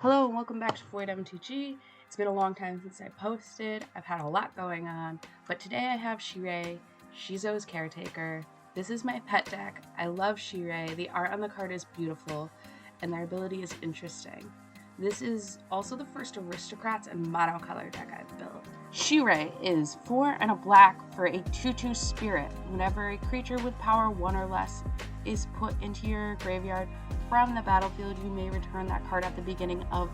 Hello and welcome back to Void MTG. It's been a long time since I posted. I've had a lot going on, but today I have Shirei, Shizo's Caretaker. This is my pet deck. I love Shirei. The art on the card is beautiful, and their ability is interesting. This is also the first Aristocrats and monocolor deck I've built. Shirei is 4 and a black for a 2/2 spirit. Whenever a creature with power 1 or less is put into your graveyard from the battlefield, you may return that card at the beginning of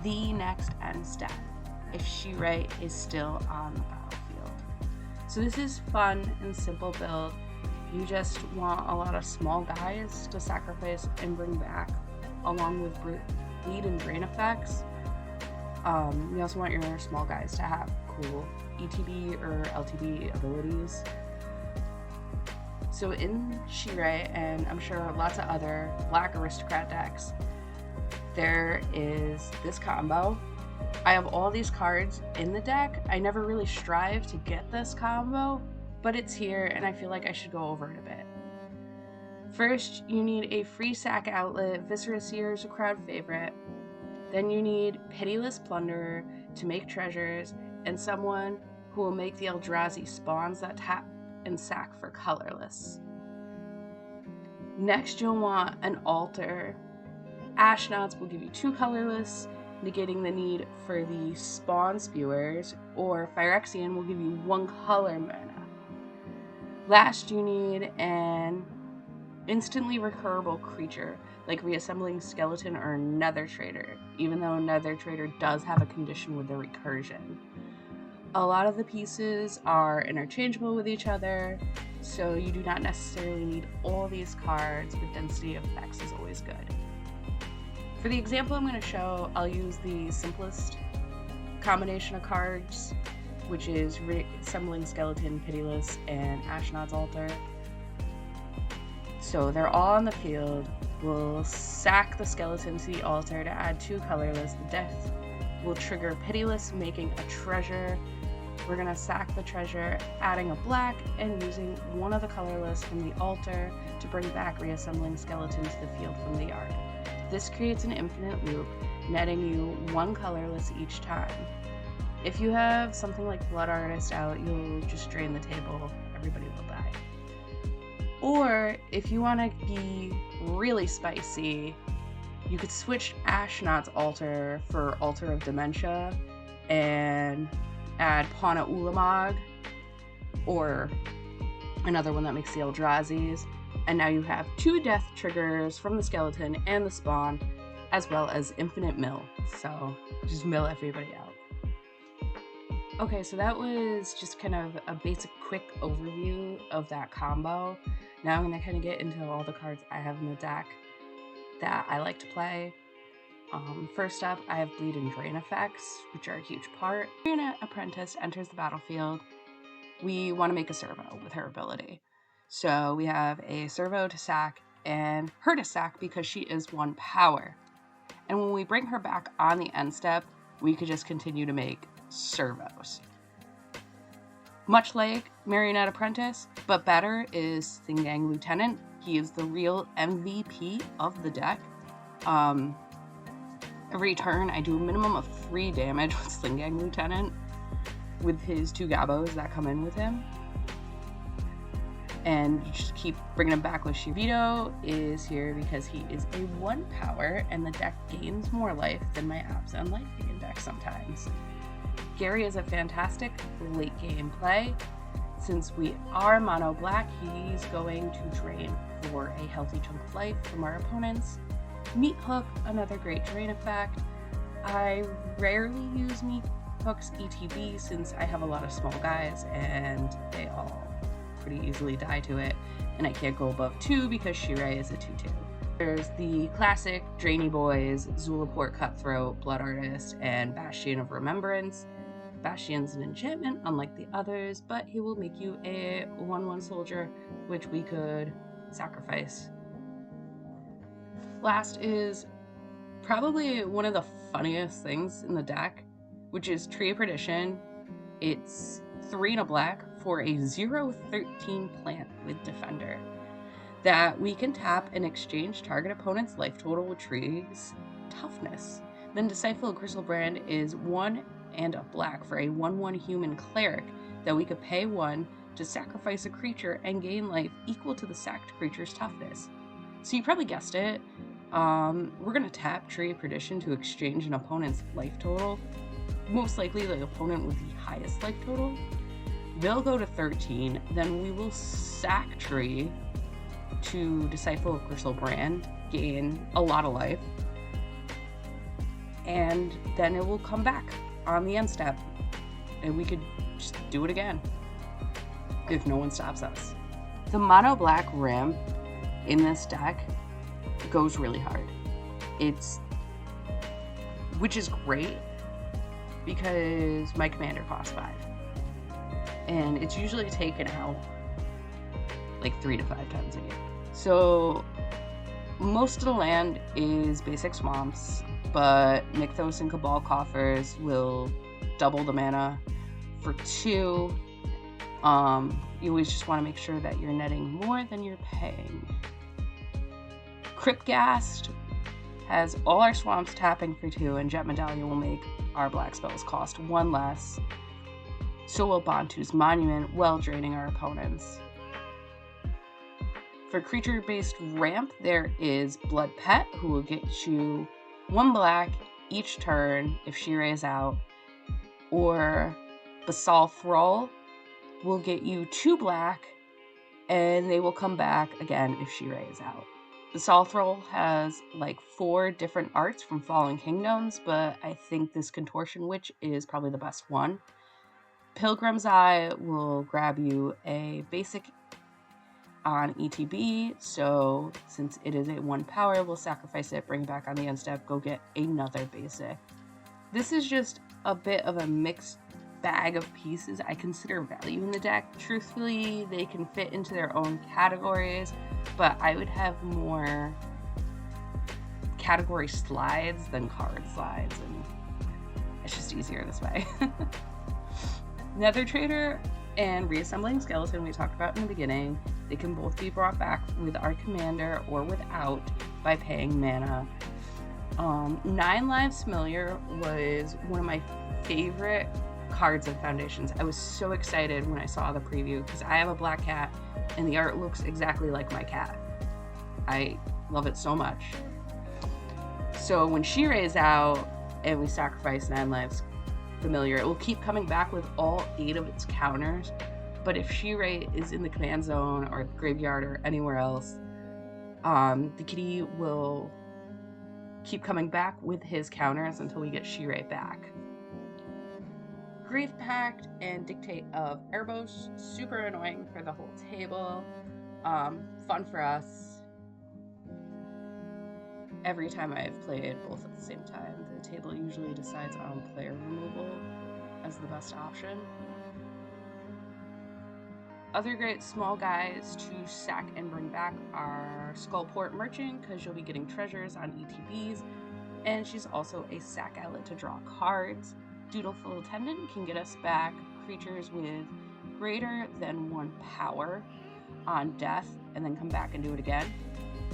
the next end step if Shirei is still on the battlefield. So this is fun and simple build. You just want a lot of small guys to sacrifice and bring back, along with bleed and drain effects. You also want your small guys to have cool ETB or LTB abilities. So in Shirei, and I'm sure lots of other black aristocrat decks, there is this combo. I have all these cards in the deck. I never really strive to get this combo, but it's here and I feel like I should go over it a bit. First, you need a free sack outlet. Viscera Seer is a crowd favorite. Then you need Pitiless Plunderer to make treasures, and someone who will make the Eldrazi spawns that tap and sack for colorless. Next, you'll want an altar. Ashnod's will give you 2 colorless, negating the need for the spawn spewers, or Phyrexian will give you 1 color mana. Last, you need an instantly recurable creature, like Reassembling Skeleton or Nether Trader, even though Nether Trader does have a condition with the recursion. A lot of the pieces are interchangeable with each other, so you do not necessarily need all these cards, but density of effects is always good. For the example I'm going to show, I'll use the simplest combination of cards, which is Reassembling Skeleton, Pitiless, and Ashnod's Altar. So they're all on the field. We'll sack the skeleton to the altar to add 2 colorless. The death will trigger Pitiless, making a treasure. We're going to sack the treasure, adding a black, and using 1 of the colorless from the altar to bring back Reassembling Skeleton to the field from the yard. This creates an infinite loop, netting you 1 colorless each time. If you have something like Blood Artist out, you'll just drain the table. Everybody will die. Or if you want to be really spicy, you could switch Ashnod's Altar for Altar of Dementia and add Pana Ulamog, or another one that makes the Eldrazi's, and now you have 2 death triggers from the skeleton and the spawn, as well as infinite mill, so just mill everybody out. Okay, so that was just kind of a basic quick overview of that combo. Now I'm going to kind of get into all the cards I have in the deck that I like to play. First up, I have Bleed and Drain effects, which are a huge part. When an apprentice enters the battlefield, we want to make a servo with her ability. So we have a servo to sack and her to sack because she is 1 power. And when we bring her back on the end step, we could just continue to make servos. Much like Marionette Apprentice, but better, is Thingang Lieutenant. He is the real MVP of the deck. Every turn, I do a minimum of 3 damage with Thingang Lieutenant with his 2 Gabos that come in with him. And you just keep bringing him back with Shivito is here because he is a 1 power and the deck gains more life than my Abzan Life Gain deck sometimes. Gary is a fantastic late game play. Since we are mono black, he's going to drain for a healthy chunk of life from our opponents. Meat Hook, another great drain effect. I rarely use Meat Hook's ETB since I have a lot of small guys and they all pretty easily die to it, and I can't go above 2 because Shirei is a 2/2. There's the classic Drainy Boys, Zulaport Cutthroat, Blood Artist, and Bastion of Remembrance. Bastion's an enchantment, unlike the others, but he will make you a 1/1 soldier, which we could sacrifice. Last is probably one of the funniest things in the deck, which is Tree of Perdition. It's 3 and a black for a 0/13 plant with Defender that we can tap and exchange target opponent's life total with Tree's toughness. Then Disciple of Griselbrand is 1 and a black for a 1/1 human cleric that we could pay 1 to sacrifice a creature and gain life equal to the sacked creature's toughness. So you probably guessed it. We're going to tap Tree of Perdition to exchange an opponent's life total. Most likely the opponent with the highest life total. They'll go to 13. Then we will sack Tree to Disciple of Griselbrand, gain a lot of life. And then it will come back on the end step. And we could just do it again if no one stops us. The mono black ramp in this deck goes really hard. Which is great because my commander costs 5. And it's usually taken out like 3 to 5 times a game. So most of the land is basic swamps, but Nykthos and Cabal Coffers will double the mana for 2. You always just want to make sure that you're netting more than you're paying. Cryptghast has all our swamps tapping for 2, and Jet Medallion will make our black spells cost 1 less. So will Bantu's Monument, well draining our opponents. For creature-based ramp, there is Blood Pet, who will get you 1 black each turn if Shirei is out, or Basal Thrall will get you 2 black, and they will come back again if Shirei is out. Basal Thrall has like 4 different arts from Fallen Kingdoms, but I think this Contortion Witch is probably the best one. Pilgrim's Eye will grab you a basic on ETB, so since it is a 1 power, we'll sacrifice it, bring it back on the end step, go get another basic. This is just a bit of a mixed bag of pieces I consider value in the deck. Truthfully, they can fit into their own categories, but I would have more category slides than card slides, and it's just easier this way. Nether Trader and Reassembling Skeleton we talked about in the beginning. They can both be brought back with our commander or without by paying mana. 9 Lives Familiar was one of my favorite cards in Foundations. I was so excited when I saw the preview because I have a black cat and the art looks exactly like my cat. I love it so much. So when Shirei is out and we sacrifice 9 Lives Familiar, it will keep coming back with all 8 of its counters. But if Shirei is in the command zone or graveyard or anywhere else, the kitty will keep coming back with his counters until we get Shirei back. Grave Pact and Dictate of Erebos, super annoying for the whole table. Fun for us. Every time I've played both at the same time, the table usually decides on player removal as the best option. Other great small guys to sack and bring back are Skullport Merchant, because you'll be getting treasures on ETBs, and she's also a sack outlet to draw cards. Dutiful Attendant can get us back creatures with greater than 1 power on death, and then come back and do it again.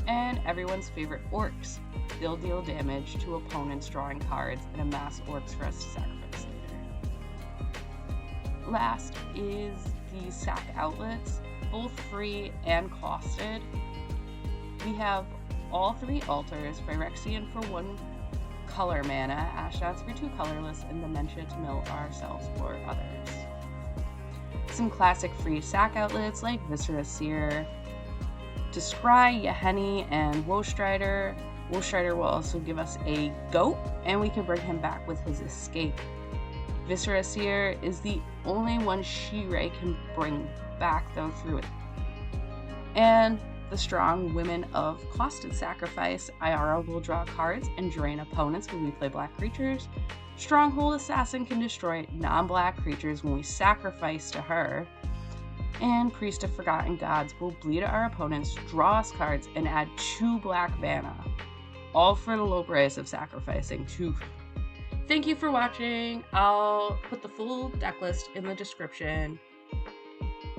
And everyone's favorite orcs. They'll deal damage to opponents drawing cards and amass orcs for us to sacrifice later. Last is the sack outlets, both free and costed. We have all 3 altars, Phyrexian for 1 color mana, Ashnod's for 2 colorless, and Dementia to mill ourselves for others. Some classic free sack outlets like Viscera Seer, to Scry, Yahenni, and Woestrider. Woestrider will also give us a goat, and we can bring him back with his escape. Viscera Seer is the only one Shirei can bring back, though, through it. And the Strong Women of Costed Sacrifice. Iara will draw cards and drain opponents when we play black creatures. Stronghold Assassin can destroy non-black creatures when we sacrifice to her. And Priest of Forgotten Gods will bleed our opponents, draw us cards, and add 2 black mana. All for the low price of sacrificing 2. Thank you for watching. I'll put the full deck list in the description.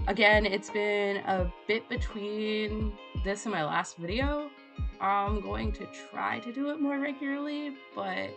Again, it's been a bit between this and my last video. I'm going to try to do it more regularly, but